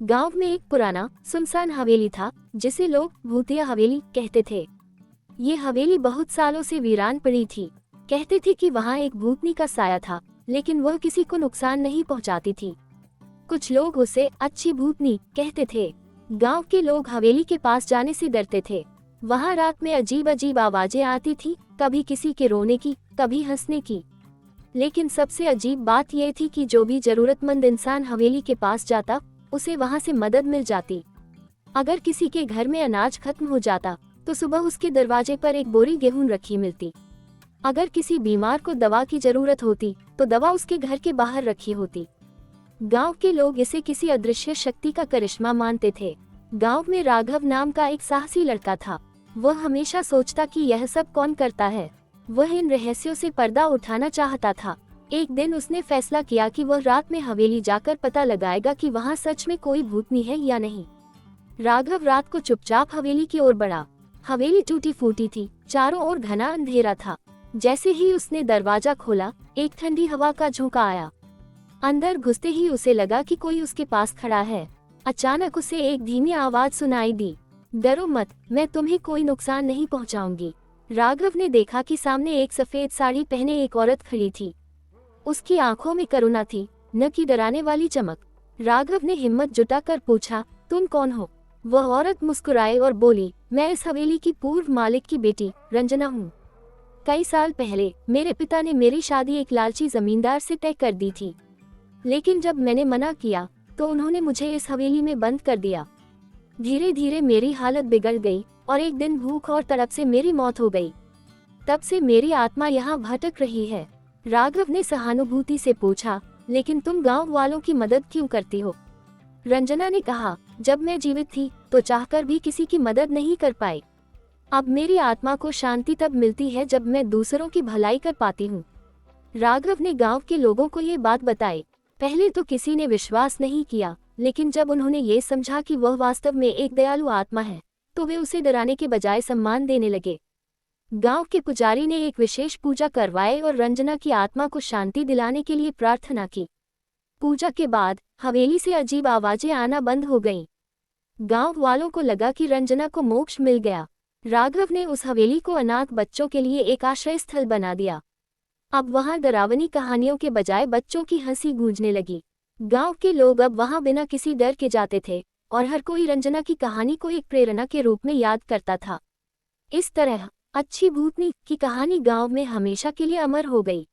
गांव में एक पुराना सुनसान हवेली था जिसे लोग भूतिया हवेली कहते थे। ये हवेली बहुत सालों से वीरान पड़ी थी। कहते थे कि वहाँ एक भूतनी का साया था, लेकिन वह किसी को नुकसान नहीं पहुँचाती थी। कुछ लोग उसे अच्छी भूतनी कहते थे। गांव के लोग हवेली के पास जाने से डरते थे। वहाँ रात में अजीब अजीब आवाजें आती थी, कभी किसी के रोने की, कभी हंसने की। लेकिन सबसे अजीब बात यह थी कि जो भी जरूरतमंद इंसान हवेली के पास जाता, उसे वहां से मदद मिल जाती। अगर किसी के घर में अनाज खत्म हो जाता तो सुबह उसके दरवाजे पर एक बोरी गेहूं रखी मिलती। अगर किसी बीमार को दवा की जरूरत होती तो दवा उसके घर के बाहर रखी होती। गांव के लोग इसे किसी अदृश्य शक्ति का करिश्मा मानते थे। गांव में राघव नाम का एक साहसी लड़का था। वह हमेशा सोचता कि यह सब कौन करता है। वह इन रहस्यों से पर्दा उठाना चाहता था। एक दिन उसने फैसला किया कि वह रात में हवेली जाकर पता लगाएगा कि वहां सच में कोई भूतनी है या नहीं। राघव रात को चुपचाप हवेली की ओर बढ़ा। हवेली टूटी फूटी थी, चारों ओर घना अंधेरा था। जैसे ही उसने दरवाजा खोला, एक ठंडी हवा का झोंका आया। अंदर घुसते ही उसे लगा कि कोई उसके पास खड़ा है। अचानक उसे एक धीमी आवाज सुनाई दी, डरो मत, मैं तुम्हें कोई नुकसान नहीं पहुंचाऊंगी। राघव ने देखा कि सामने एक सफेद साड़ी पहने एक औरत खड़ी थी। उसकी आंखों में करुणा थी, न कि डराने वाली चमक। राघव ने हिम्मत जुटाकर पूछा, तुम कौन हो? वह औरत मुस्कुराई और बोली, मैं इस हवेली की पूर्व मालिक की बेटी रंजना हूँ। कई साल पहले मेरे पिता ने मेरी शादी एक लालची जमींदार से तय कर दी थी, लेकिन जब मैंने मना किया तो उन्होंने मुझे इस हवेली में बंद कर दिया। धीरे धीरे मेरी हालत बिगड़ गई और एक दिन भूख और तड़प से मेरी मौत हो गई। तब से मेरी आत्मा यहाँ भटक रही है। राघव ने सहानुभूति से पूछा, लेकिन तुम गांव वालों की मदद क्यों करती हो? रंजना ने कहा, जब मैं जीवित थी तो चाहकर भी किसी की मदद नहीं कर पाई। अब मेरी आत्मा को शांति तब मिलती है जब मैं दूसरों की भलाई कर पाती हूँ। राघव ने गांव के लोगों को ये बात बताई। पहले तो किसी ने विश्वास नहीं किया, लेकिन जब उन्होंने ये समझा कि वह वास्तव में एक दयालु आत्मा है, तो वे उसे डराने के बजाय सम्मान देने लगे। गांव के पुजारी ने एक विशेष पूजा करवाई और रंजना की आत्मा को शांति दिलाने के लिए प्रार्थना की। पूजा के बाद हवेली से अजीब आवाजें आना बंद हो गईं। गांव वालों को लगा कि रंजना को मोक्ष मिल गया। राघव ने उस हवेली को अनाथ बच्चों के लिए एक आश्रय स्थल बना दिया। अब वहां डरावनी कहानियों के बजाय बच्चों की हंसी गूंजने लगी। गांव के लोग अब वहां बिना किसी डर के जाते थे और हर कोई रंजना की कहानी को एक प्रेरणा के रूप में याद करता था। इस तरह अच्छी भूतनी की कहानी गांव में हमेशा के लिए अमर हो गई।